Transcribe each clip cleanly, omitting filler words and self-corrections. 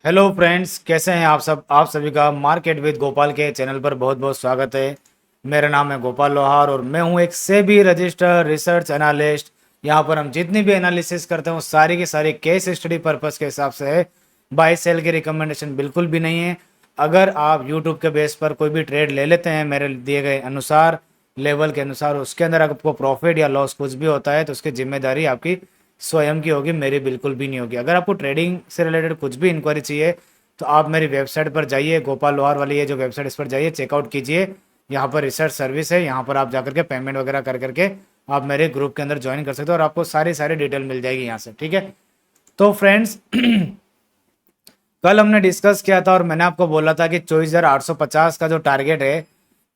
Hello friends, कैसे हैं आप सब। आप सभी का मार्केट विद गोपाल के चैनल पर बहुत बहुत स्वागत है। मेरा नाम है गोपाल लोहार और मैं हूं एक सेबी रजिस्टर्ड रिसर्च एनालिस्ट। यहां पर हम जितनी भी एनालिसिस करते हैं वो सारी की सारी केस स्टडी पर्पस के हिसाब से है। बाय सेल की रिकमेंडेशन बिल्कुल भी नहीं है। अगर आप यूट्यूब के बेस पर कोई भी ट्रेड ले लेते हैं मेरे दिए गए अनुसार, लेवल के अनुसार, उसके अंदर आपको प्रॉफिट या लॉस कुछ भी होता है तो उसकी जिम्मेदारी आपकी स्वयं की होगी, मेरी बिल्कुल भी नहीं होगी। अगर आपको ट्रेडिंग से रिलेटेड कुछ भी इंक्वायरी चाहिए तो आप मेरी वेबसाइट पर जाइए, गोपाल लोहार वाली ये जो वेबसाइट, इस पर जाइए, चेकआउट कीजिए। यहाँ पर रिसर्च सर्विस है, यहाँ पर आप जाकर के पेमेंट वगैरह कर करके आप मेरे ग्रुप के अंदर ज्वाइन कर सकते हो और आपको सारी सारी डिटेल मिल जाएगी यहाँ से। ठीक है, तो फ्रेंड्स कल हमने डिस्कस किया था और मैंने आपको बोला था कि 24,850 का जो टारगेट है,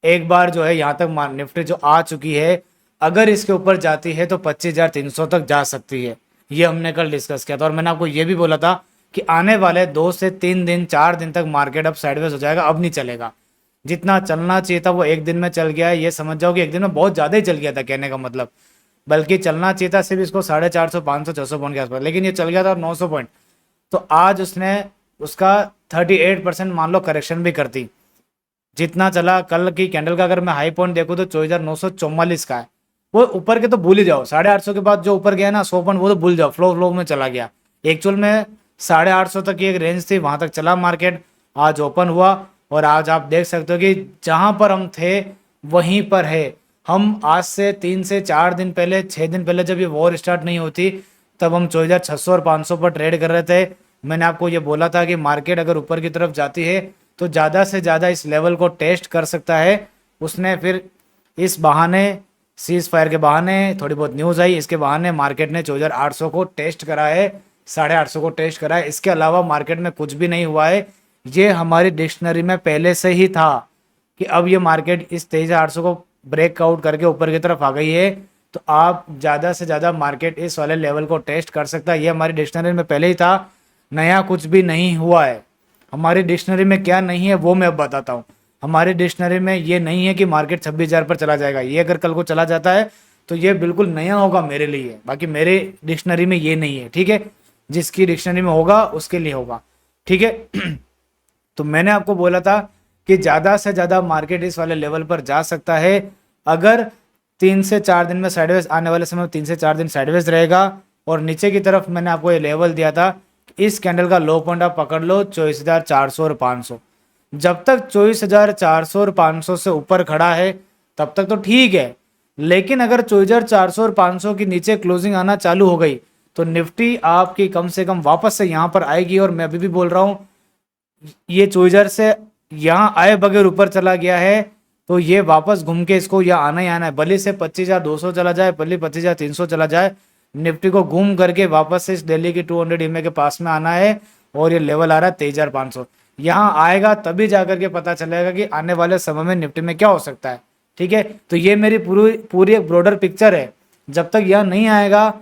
एक बार जो है यहाँ तक निफ्टी जो आ चुकी है, अगर इसके ऊपर जाती है तो 25,300 तक जा सकती है। ये हमने कल डिस्कस किया था और मैंने आपको ये भी बोला था कि आने वाले 2 से 3 दिन 4 दिन तक मार्केट अब साइडवेज हो जाएगा, अब नहीं चलेगा। जितना चलना चाहिए था वो एक दिन में चल गया है। ये समझ जाओ कि एक दिन में बहुत ज़्यादा ही चल गया था, कहने का मतलब। बल्कि चलना चाहिए था सिर्फ इसको 450, 500, 600 पॉइंट के आसपास, लेकिन ये चल गया था 900 पॉइंट। तो आज उसने उसका 38% मान लो करेक्शन भी करती। जितना चला कल की कैंडल का, अगर मैं हाई पॉइंट देखूँ तो 24,944 का है। वो ऊपर के तो भूल ही जाओ, 850 के बाद जो ऊपर गया ना 100 पॉइंट, वो तो भूल जाओ, फ्लो फ्लो में चला गया। एक्चुअल में 850 तक की एक रेंज थी, वहां तक चला मार्केट। आज ओपन हुआ और आज आप देख सकते हो कि जहां पर हम थे वहीं पर है। हम आज से 3 से 4 दिन पहले, 6 दिन पहले, जब ये वॉर स्टार्ट नहीं होती, तब हम 24,600 और 500 पर ट्रेड कर रहे थे। मैंने आपको ये बोला था कि मार्केट अगर ऊपर की तरफ जाती है तो ज़्यादा से ज़्यादा इस लेवल को टेस्ट कर सकता है। उसने फिर इस बहाने, सीज फायर के बहाने, थोड़ी बहुत न्यूज़ आई, इसके बहाने मार्केट ने 24,800 को टेस्ट करा है, 850 को टेस्ट करा है। इसके अलावा मार्केट में कुछ भी नहीं हुआ है। ये हमारी डिक्शनरी में पहले से ही था कि अब ये मार्केट इस 23,800 को ब्रेकआउट करके ऊपर की तरफ आ गई है, तो आप ज़्यादा से ज़्यादा मार्केट इस वाले लेवल को टेस्ट कर सकता है। ये हमारी डिक्शनरी में पहले ही था, नया कुछ भी नहीं हुआ है। हमारी डिक्शनरी में क्या नहीं है वो मैं अब बताता हूँ। हमारी डिक्शनरी में ये नहीं है कि मार्केट 26,000 पर चला जाएगा। ये अगर कल को चला जाता है तो ये बिल्कुल नया होगा मेरे लिए, बाकी मेरे डिक्शनरी में ये नहीं है। ठीक है, जिसकी डिक्शनरी में होगा उसके लिए होगा। ठीक है तो मैंने आपको बोला था कि ज़्यादा से ज़्यादा मार्केट इस वाले लेवल पर जा सकता है अगर 3 से 4 दिन में साइडवेज, आने वाले समय में 3 से 4 दिन साइडवेज रहेगा। और नीचे की तरफ मैंने आपको ये लेवल दिया था, इस कैंडल का लो पॉइंट आप पकड़ लो 24,400 और 500। जब तक 24,400 और 500 से ऊपर खड़ा है तब तक तो ठीक है, लेकिन अगर 24,400 और 500 के नीचे क्लोजिंग आना चालू हो गई तो निफ्टी आपकी कम से कम वापस से यहाँ पर आएगी। और मैं अभी भी बोल रहा हूँ, ये 24,000 से यहाँ आए बगैर ऊपर चला गया है तो ये वापस घूम के इसको यहाँ आना ही आना है। भले से 25,200 चला जाए, भले 25,300 चला जाए, निफ्टी को घूम करके वापस से इस दिल्ली की 200 EMA के पास में आना है। और ये लेवल आ रहा है 23,500, यहाँ आएगा तभी जाकर के पता चलेगा कि आने वाले समय में निफ्टी में क्या हो सकता है। ठीक है, तो ये मेरी पूरी पूरी एक ब्रॉडर पिक्चर है। जब तक यहाँ नहीं आएगा,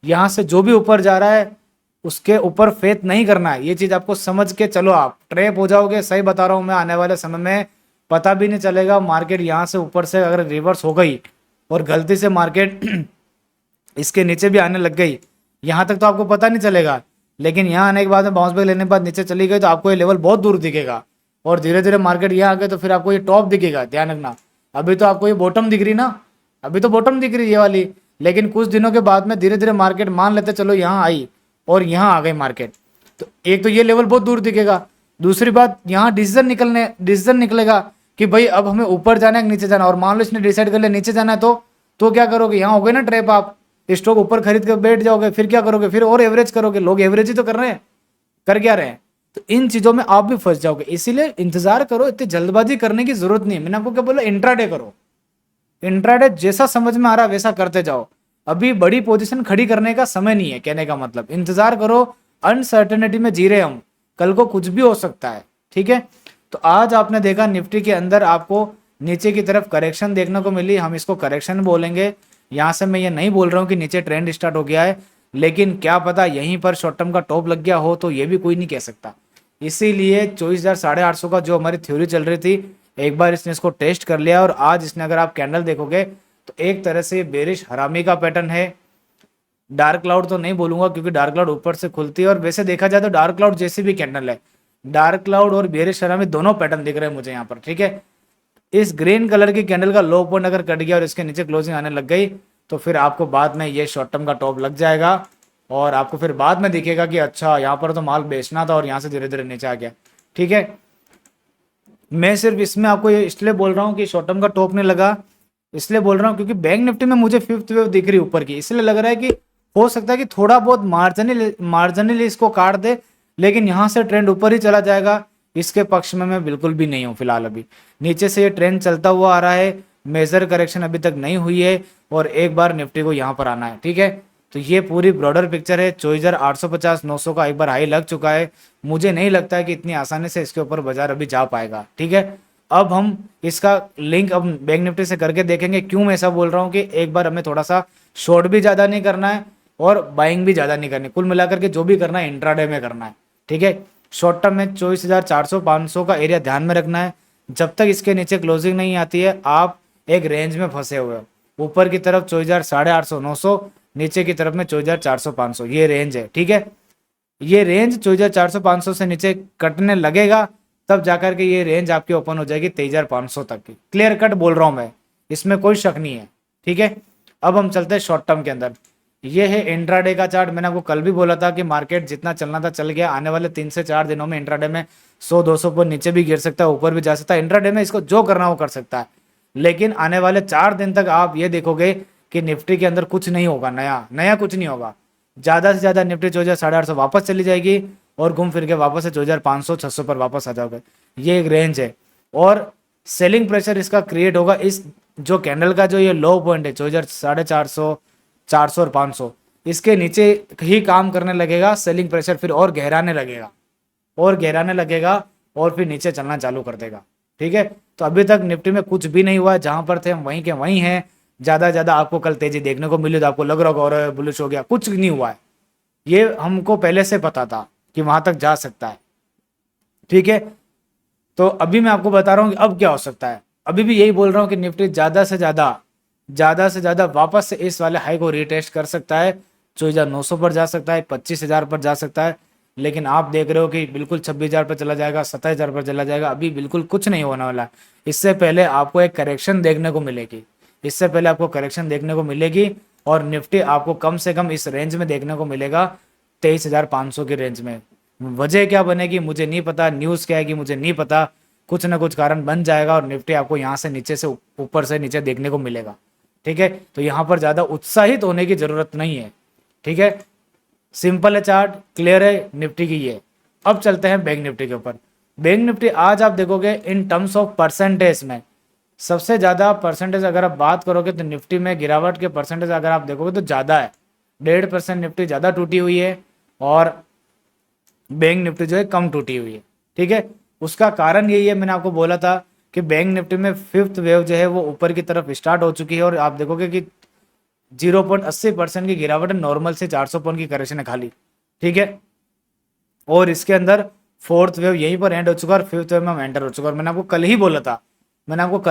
यहाँ से जो भी ऊपर जा रहा है उसके ऊपर फेथ नहीं करना है। ये चीज आपको समझ के चलो, आप ट्रैप हो जाओगे। सही बता रहा हूँ मैं, आने वाले समय में पता भी नहीं चलेगा। मार्केट यहाँ से ऊपर से अगर रिवर्स हो गई और गलती से मार्केट इसके नीचे भी आने लग गई, यहाँ तक तो आपको पता नहीं चलेगा, लेकिन यहाँ आने के बाद में बाउंस बैक लेने के बाद नीचे चली गई तो आपको ये लेवल बहुत दूर दिखेगा। और धीरे धीरे मार्केट यहाँ आ गए तो फिर आपको ये टॉप दिखेगा। ध्यान रखना, अभी तो आपको ये बॉटम दिख रही ना, अभी तो बॉटम दिख रही है ये वाली, लेकिन कुछ दिनों के बाद में धीरे धीरे मार्केट मान लेते चलो यहाँ आई और यहाँ आ गई मार्केट, तो एक तो ये लेवल बहुत दूर दिखेगा। दूसरी बात, यहाँ डिसीजन निकलेगा कि भाई अब हमें ऊपर जाना है कि नीचे जाना है। और मान लो इसने डिसाइड कर लिया नीचे जाना है तो क्या करोगे, यहाँ हो गए ना ट्रैप, आप स्टॉक ऊपर खरीद कर बैठ जाओगे, फिर क्या करोगे, फिर और एवरेज करोगे। लोग एवरेज ही तो कर रहे हैं, कर क्या रहे हैं, तो इन चीजों में आप भी फंस जाओगे। इसीलिए इंतजार करो, इतनी जल्दबाजी करने की जरूरत नहीं है। मैंने आपको क्या बोला, इंट्राडे करो, इंट्राडे जैसा समझ में आ रहा है वैसा करते जाओ। अभी बड़ी पोजीशन खड़ी करने का समय नहीं है, कहने का मतलब इंतजार करो। अनसर्टेनिटी में जी रहे हम, कल को कुछ भी हो सकता है। ठीक है, तो आज आपने देखा निफ्टी के अंदर आपको नीचे की तरफ करेक्शन देखने को मिली, हम इसको करेक्शन बोलेंगे। यहाँ से मैं ये नहीं बोल रहा हूँ कि नीचे ट्रेंड स्टार्ट हो गया है, लेकिन क्या पता यहीं पर शॉर्ट टर्म का टॉप लग गया हो, तो ये भी कोई नहीं कह सकता। इसीलिए 24,850 का जो हमारी थ्योरी चल रही थी, एक बार इसने इसको टेस्ट कर लिया। और आज इसने, अगर आप कैंडल देखोगे तो एक तरह से बेरिश हरामी का पैटर्न है। डार्क क्लाउड तो नहीं बोलूंगा क्योंकि डार्क क्लाउड ऊपर से खुलती है, और वैसे देखा जाए तो डार्क क्लाउड जैसी भी कैंडल है, डार्क क्लाउड और बेरिश सेरामिक दोनों पैटर्न दिख रहे हैं मुझे यहाँ पर, ठीक है। इस ग्रीन कलर की कैंडल का लो पॉइंट अगर कट गया और इसके नीचे क्लोजिंग आने लग गई तो फिर आपको बाद में ये शॉर्ट टर्म का टॉप लग जाएगा और आपको फिर बाद में दिखेगा कि अच्छा यहाँ पर तो माल बेचना था और यहाँ से धीरे धीरे नीचे आ गया, ठीक है। मैं सिर्फ इसमें आपको ये इसलिए बोल रहा हूँ कि शॉर्ट टर्म का टॉप नहीं लगा, इसलिए बोल रहा हूँ क्योंकि बैंक निफ्टी में मुझे फिफ्थ वेव दिख रही ऊपर की, इसलिए लग रहा है कि हो सकता है कि थोड़ा बहुत मार्जिनली इसको काट दे, लेकिन यहाँ से ट्रेंड ऊपर ही चला जाएगा। इसके पक्ष में मैं बिल्कुल भी नहीं हूँ फिलहाल। अभी नीचे से ये ट्रेंड चलता हुआ आ रहा है, मेजर करेक्शन अभी तक नहीं हुई है और एक बार निफ्टी को यहाँ पर आना है, ठीक है। तो ये पूरी ब्रॉडर पिक्चर है। 24,850 900 का एक बार हाई लग चुका है, मुझे नहीं लगता है कि इतनी आसानी से इसके ऊपर बाजार अभी जा पाएगा, ठीक है। अब हम इसका लिंक अब बैंक निफ्टी से करके देखेंगे। क्यों मैं ऐसा बोल रहा हूँ कि एक बार हमें थोड़ा सा शॉर्ट भी ज़्यादा नहीं करना है और बाइंग भी ज़्यादा नहीं करनी, कुल मिलाकर के जो भी करना है इंट्राडे में करना है, ठीक है। शॉर्ट टर्म में 24,400 500 का एरिया ध्यान में रखना है। जब तक इसके नीचे क्लोजिंग नहीं आती है आप एक रेंज में फंसे हुए हो। ऊपर की तरफ 24,850 900, नीचे की तरफ में 24,400 500, ये रेंज है, ठीक है। ये रेंज 24,400 500 से नीचे कटने लगेगा तब जाकर के ये रेंज आपकी ओपन हो जाएगी 23,500 तक की। क्लियर कट बोल रहा हूं मैं, इसमें कोई शक नहीं है, ठीक है। अब हम चलते हैं शॉर्ट टर्म के अंदर। ये है इंट्राडे का चार्ट। मैंने आपको कल भी बोला था कि मार्केट जितना चलना था चल गया। आने वाले 3 से 4 दिनों में इंट्राडे में 100-200 पर नीचे भी गिर सकता है, ऊपर भी जा सकता है। इंट्राडे में इसको जो करना वो कर सकता है, लेकिन आने वाले 4 दिन तक आप ये देखोगे कि निफ्टी के अंदर कुछ नहीं होगा, नया कुछ नहीं होगा। ज़्यादा से ज़्यादा निफ्टी 24,850 वापस चली जाएगी और घूम फिर के वापस से 24,500-600 पर वापस आ जाओगे। ये एक रेंज है और सेलिंग प्रेशर इसका क्रिएट होगा। इस जो कैंडल का जो ये लो पॉइंट है 24,450 400 और 500, इसके नीचे ही काम करने लगेगा सेलिंग प्रेशर, फिर और गहराने लगेगा और फिर नीचे चलना चालू कर देगा, ठीक है। तो अभी तक निफ्टी में कुछ भी नहीं हुआ है, जहां पर थे हम वहीं के वहीं हैं। ज़्यादा आपको कल तेजी देखने को मिली तो आपको लग रहा होगा और बुलिश हो गया, कुछ नहीं हुआ है। ये हमको पहले से पता था कि वहां तक जा सकता है, ठीक है। तो अभी मैं आपको बता रहा हूँ कि अब क्या हो सकता है। अभी भी यही बोल रहा हूँ कि निफ्टी ज़्यादा से ज़्यादा वापस से इस वाले हाई को रिटेस्ट कर सकता है। 24,900 पर जा सकता है, 25,000 पर जा सकता है, लेकिन आप देख रहे हो कि बिल्कुल 26,000 पर चला जाएगा, 27,000 पर चला जाएगा। अभी बिल्कुल कुछ नहीं होने वाला। इससे पहले आपको एक करेक्शन देखने को मिलेगी और निफ्टी आपको कम से कम इस रेंज में देखने को मिलेगा, 23,500 की रेंज में। वजह क्या बनेगी मुझे नहीं पता, न्यूज़ क्या है कि मुझे नहीं पता, कुछ ना कुछ कारण बन जाएगा और निफ्टी आपको यहाँ से नीचे से ऊपर से नीचे देखने को मिलेगा, ठीक है। तो यहाँ पर ज़्यादा उत्साहित होने की ज़रूरत नहीं है, ठीक है। सिंपल है चार्ट, क्लियर है निफ्टी की ये। अब चलते हैं बैंक निफ्टी के ऊपर। बैंक निफ्टी आज आप देखोगे इन टर्म्स ऑफ परसेंटेज में सबसे ज़्यादा परसेंटेज अगर आप बात करोगे तो निफ्टी में गिरावट के परसेंटेज अगर आप देखोगे तो ज़्यादा है, 1.5% निफ्टी ज़्यादा टूटी हुई है और बैंक निफ्टी जो है कम टूटी हुई है, ठीक है। उसका कारण यही है, मैंने आपको बोला था कि बैंक निफ्टी में फिफ्थ वेव जो है वो ऊपर की तरफ स्टार्ट हो चुकी है और आप देखोगे कि 0.80% की गिरावट है, नॉर्मल से 400 पॉइंट की करेक्शन है खाली, ठीक है। और इसके अंदर फोर्थ वेव यहीं पर एंड हो चुका है और फिफ्थ वेव में हम एंटर हो चुका है। मैंने आपको कल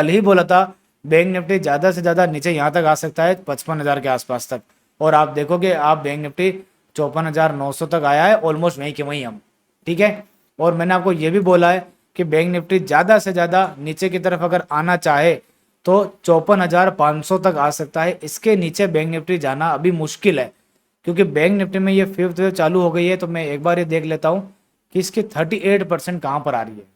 ही बोला था बैंक निफ्टी ज़्यादा से ज़्यादा नीचे यहाँ तक आ सकता है 55,000 के आसपास तक, और आप देखोगे आप बैंक निफ्टी 54,900 तक आया है, ऑलमोस्ट वहीं के वहीं हम, ठीक है। और मैंने आपको ये भी बोला है कि बैंक निफ्टी ज़्यादा से ज़्यादा नीचे की तरफ अगर आना चाहे तो 54,500 तक आ सकता है। इसके नीचे बैंक निफ्टी जाना अभी मुश्किल है क्योंकि बैंक निफ्टी में ये फिफ्थ वेव चालू हो गई है। तो मैं एक बार ये देख लेता हूँ कि इसकी 38% कहाँ पर आ रही है।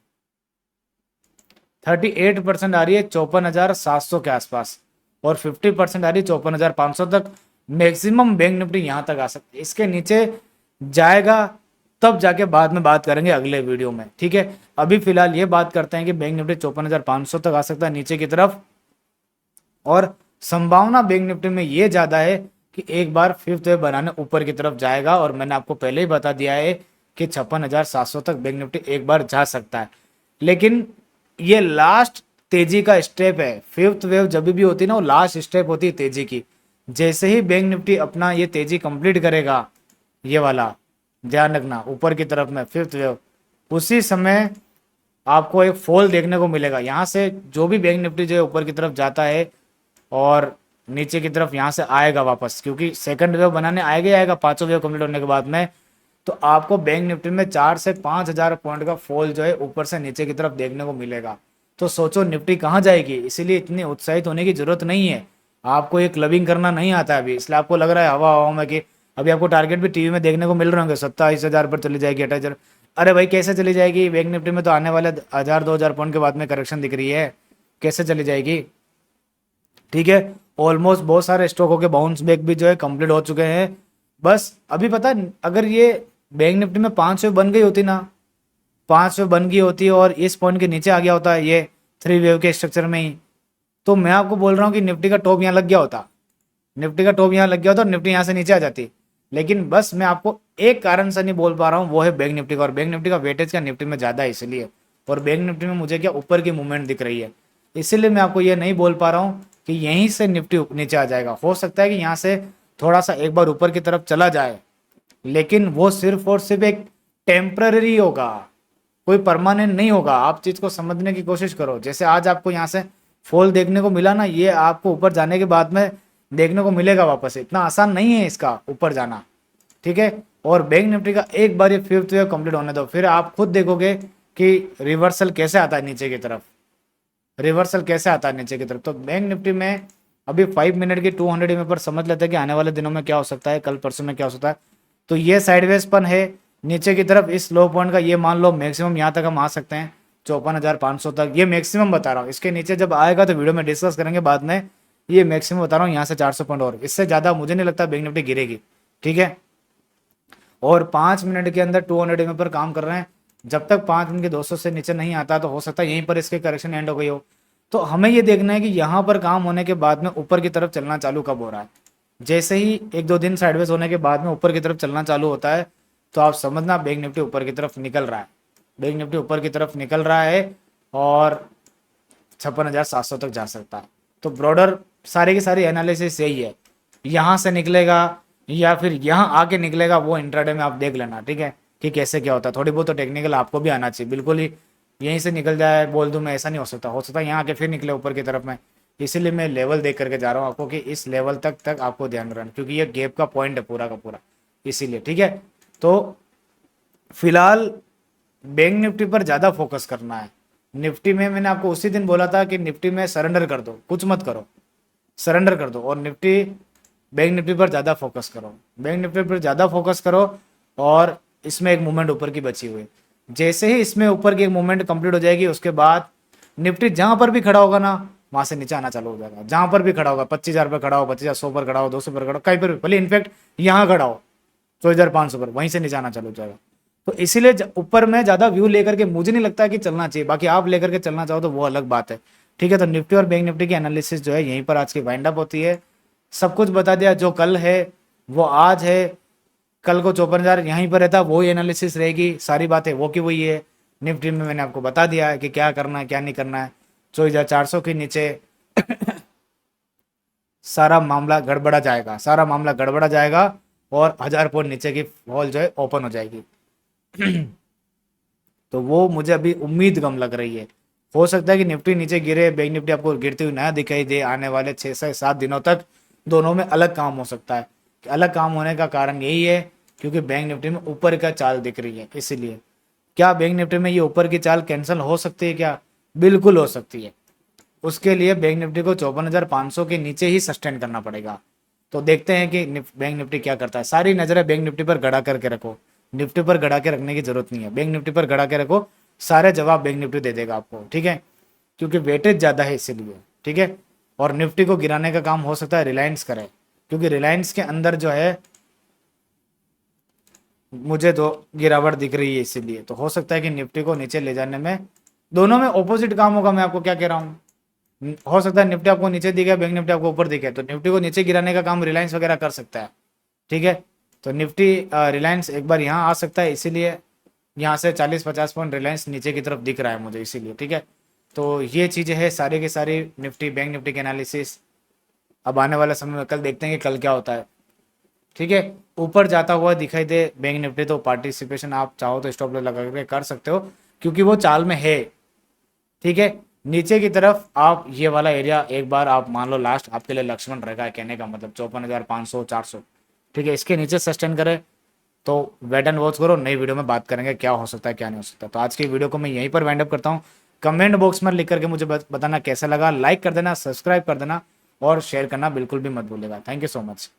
38% आ रही है 54,700 के आसपास और 50% आ रही है 54,500 तक। मैक्सिमम बैंक निफ्टी यहाँ तक आ सकती है, इसके नीचे जाएगा तब जाके बाद में बात करेंगे अगले वीडियो में, ठीक है। अभी फिलहाल ये बात करते हैं कि बैंक निफ्टी 54,500 तक आ सकता है नीचे की तरफ, और संभावना बैंक निफ्टी में ये ज़्यादा है कि एक बार फिफ्थ वेव बनाने ऊपर की तरफ जाएगा। और मैंने आपको पहले ही बता दिया है कि 56,700 तक बैंक निफ्टी एक बार जा सकता है, लेकिन ये लास्ट तेजी का स्टेप है। फिफ्थ वेव जब भी होती है ना वो लास्ट स्टेप होती है तेजी की। जैसे ही बैंक निफ्टी अपना ये तेजी कंप्लीट करेगा, ये वाला ध्यान रखना ऊपर की तरफ में फिफ्थ वेव, उसी समय आपको एक फॉल देखने को मिलेगा। यहाँ से जो भी बैंक निफ्टी जो है ऊपर की तरफ जाता है और नीचे की तरफ यहाँ से आएगा वापस, क्योंकि सेकंड वेव बनाने आएगा 5वां वेव कंप्लीट होने के बाद में। तो आपको बैंक निफ्टी में 4 से 5 हज़ार पॉइंट का फॉल जो है ऊपर से नीचे की तरफ देखने को मिलेगा। तो सोचो निफ्टी कहाँ जाएगी, इसीलिए इतनी उत्साहित होने की जरूरत नहीं है। आपको ये क्लबिंग करना नहीं आता है अभी, इसलिए आपको लग रहा है हवा हवा में कि अभी आपको टारगेट भी टीवी में देखने को मिल रहे होंगे 27 हज़ार पर चली जाएगी, 28 हज़ार। अरे भाई कैसे चली जाएगी, बैंक निफ्टी में तो आने वाले 1,000 2,000 पॉइंट के बाद में करेक्शन दिख रही है, कैसे चली जाएगी। ठीक है, ऑलमोस्ट बहुत सारे स्टॉकों के बाउंस बैक भी जो है कंप्लीट हो चुके हैं। बस अभी पता है, अगर ये बैंक निफ्टी में 500 बन गई होती ना, 500 बन गई होती और इस पॉइंट के नीचे आ गया होता है ये 3 वेव के स्ट्रक्चर में ही, तो मैं आपको बोल रहा हूँ कि निफ्टी का टॉप यहाँ लग गया होता, निफ्टी का टॉप यहाँ लग गया होता और निफ्टी यहाँ से नीचे आ जाती। लेकिन बस मैं आपको एक कारण से नहीं बोल पा रहा हूँ, वो है बैंक निफ्टी का, और बैंक निफ्टी का वेटेज का निफ्टी में ज़्यादा है इसलिए। और बैंक निफ्टी में मुझे क्या ऊपर की मूवमेंट दिख रही है, इसीलिए मैं आपको ये नहीं बोल पा रहा हूँ कि यहीं से निफ्टी नीचे आ जाएगा। हो सकता है कि यहाँ से थोड़ा सा एक बार ऊपर की तरफ चला जाए, लेकिन वो सिर्फ और सिर्फ एक टेम्पररी होगा, कोई परमानेंट नहीं होगा। आप चीज को समझने की कोशिश करो। जैसे आज आपको यहाँ से फॉल देखने को मिला ना, ये आपको ऊपर जाने के बाद में देखने को मिलेगा वापस, इतना आसान नहीं है इसका ऊपर जाना। ठीक है, और बैंक निफ्टी का एक बार ये 5th वेव कंप्लीट होने दो, फिर आप खुद देखोगे कि रिवर्सल कैसे आता है नीचे की तरफ, रिवर्सल कैसे आता है नीचे की तरफ। तो बैंक निफ्टी में अभी 5 मिनट की 200 EMA पर समझ लेते हैं कि आने वाले दिनों में क्या हो सकता है, कल परसों में क्या हो सकता है। तो ये साइडवेज पन है नीचे की तरफ, इस लो पॉइंट का ये मान लो मैक्सिमम यहाँ तक हम आ सकते हैं 54,500 तक, ये मैक्सिमम बता रहा हूँ। इसके नीचे जब आएगा तो वीडियो में डिस्कस करेंगे बाद में, ये मैक्सिमम बता रहा हूँ। यहाँ से 400 पॉइंट और इससे ज़्यादा मुझे नहीं लगता बैंक निफ्टी गिरेगी। ठीक है, और 5 मिनट के अंदर 200 EMA पर काम कर रहे हैं, जब तक 5 दिन के 200 से नीचे नहीं आता तो हो सकता है यहीं पर इसके करेक्शन एंड हो गई हो। तो हमें ये देखना है कि यहाँ पर काम होने के बाद में ऊपर की तरफ चलना चालू कब हो रहा है। जैसे ही 1-2 दिन साइडवेज होने के बाद में ऊपर की तरफ चलना चालू होता है, तो आप समझना बैंक निफ्टी ऊपर की तरफ निकल रहा है, बैंक निफ्टी ऊपर की तरफ निकल रहा है और 56,700 तक जा सकता है। तो ब्रॉडर सारे की सारी एनालिसिस यही है, यहाँ से निकलेगा या फिर यहाँ आके निकलेगा, वो इंट्राडे में आप देख लेना। ठीक है, कि कैसे क्या होता है। थोड़ी बहुत तो टेक्निकल आपको भी आना चाहिए, बिल्कुल ही यहीं से निकल जाए बोल दूं मैं, ऐसा नहीं हो सकता। हो सकता है यहाँ आके फिर निकले ऊपर की तरफ में, इसीलिए मैं लेवल देख करके जा रहा हूँ आपको कि इस लेवल तक तक आपको ध्यान रखना, क्योंकि ये गैप का पॉइंट है पूरा का पूरा, इसीलिए। ठीक है, तो फिलहाल बैंक निफ्टी पर ज़्यादा फोकस करना है। निफ्टी में मैंने आपको उसी दिन बोला था कि निफ्टी में सरेंडर कर दो, कुछ मत करो, सरेंडर कर दो, और निफ्टी बैंक निफ्टी पर ज़्यादा फोकस करो, बैंक निफ्टी पर ज़्यादा फोकस करो। और इसमें एक मूवमेंट ऊपर की बची हुई, जैसे ही इसमें ऊपर की एक मूवमेंट कंप्लीट हो जाएगी, उसके बाद निफ्टी जहाँ पर भी खड़ा होगा ना, वहाँ से नीचे आना चालू हो जाएगा। जहाँ पर भी खड़ा होगा, 25,000 पर खड़ा हो, 25,100 पर खड़ा हो, 200 पर खड़ा हो, कहीं पर भी, भले इनफैक्ट यहाँ खड़ा हो 24,500 पर, वहीं से नीचे आना चालू हो जाएगा। तो इसीलिए ऊपर में ज़्यादा व्यू लेकर के मुझे नहीं लगता कि चलना चाहिए, बाकी आप लेकर के चलना चाहो तो वो अलग बात है। ठीक है, तो निफ्टी और बैंक निफ्टी की एनालिसिस जो है यहीं पर आज की वाइंड अप होती है। सब कुछ बता दिया, जो कल है वो आज है, कल को 54,000 यहीं पर रहता, वही एनालिसिस रहेगी, सारी बातें वो की वही है। निफ्टी में मैंने आपको बता दिया है कि क्या करना है क्या नहीं करना है। 24,400 के नीचे सारा मामला गड़बड़ा जाएगा, सारा मामला गड़बड़ा जाएगा और 1,000 पॉइंट नीचे की फॉल जो है ओपन हो जाएगी। तो वो मुझे अभी उम्मीद कम लग रही है। हो सकता है कि निफ्टी नीचे गिरे, बैंक निफ्टी आपको गिरती हुई नया दिखाई दे आने वाले 6 से 7 दिनों तक, दोनों में अलग काम हो सकता है। अलग काम होने का कारण यही है क्योंकि बैंक निफ्टी में ऊपर का चाल दिख रही है, इसीलिए। क्या बैंक निफ्टी में ये ऊपर की चाल कैंसिल हो सकती है क्या? बिल्कुल हो सकती है। उसके लिए बैंक निफ्टी को 54,500 के नीचे ही सस्टेन करना पड़ेगा। तो देखते हैं कि बैंक निफ्टी क्या करता है। सारी नजरें बैंक निफ्टी पर गड़ा करके रखो, निफ्टी पर गड़ा के रखने की जरूरत नहीं है, बैंक निफ्टी पर गड़ा के रखो, सारे जवाब बैंक निफ्टी दे देगा आपको। ठीक है, क्योंकि वेटेज ज़्यादा है इसीलिए। ठीक है, और निफ्टी को गिराने का काम हो सकता है रिलायंस करे, क्योंकि रिलायंस के अंदर जो है मुझे तो गिरावट दिख रही है, इसीलिए। तो हो सकता है कि निफ्टी को नीचे ले जाने में दोनों में ऑपोजिट काम होगा। मैं आपको क्या कह रहा हूँ, हो सकता है निफ्टी आपको नीचे दिखे, बैंक निफ्टी आपको ऊपर दिखे, तो निफ्टी को नीचे गिराने का काम रिलायंस वगैरह कर सकता है। ठीक है, तो निफ्टी रिलायंस एक बार यहाँ आ सकता है, इसीलिए यहाँ से 40-50 पॉइंट रिलायंस नीचे की तरफ दिख रहा है मुझे, इसीलिए। ठीक है, तो ये चीज़ें है सारी की सारी निफ्टी बैंक निफ्टी की एनालिसिस। अब आने वाला समय में कल देखते हैं कि कल क्या होता है। ठीक है, ऊपर जाता हुआ दिखाई दे बैंक निफ्टी तो पार्टिसिपेशन आप चाहो तो स्टॉप लॉस लगा के कर सकते हो, क्योंकि वो चाल में है। ठीक है, नीचे की तरफ आप ये वाला एरिया एक बार आप मान लो लास्ट आपके लिए लक्ष्मण रहेगा, कहने का मतलब 54,500 400। ठीक है, इसके नीचे सस्टेन करे तो वेट एंड वॉच करो, नई वीडियो में बात करेंगे क्या हो सकता है क्या नहीं हो सकता। तो आज की वीडियो को मैं यहीं पर वाइंड अप करता हूँ। कमेंट बॉक्स में लिख करके मुझे बताना कैसा लगा, लाइक कर देना, सब्सक्राइब कर देना और शेयर करना बिल्कुल भी मत भूलिएगा। Thank you so much.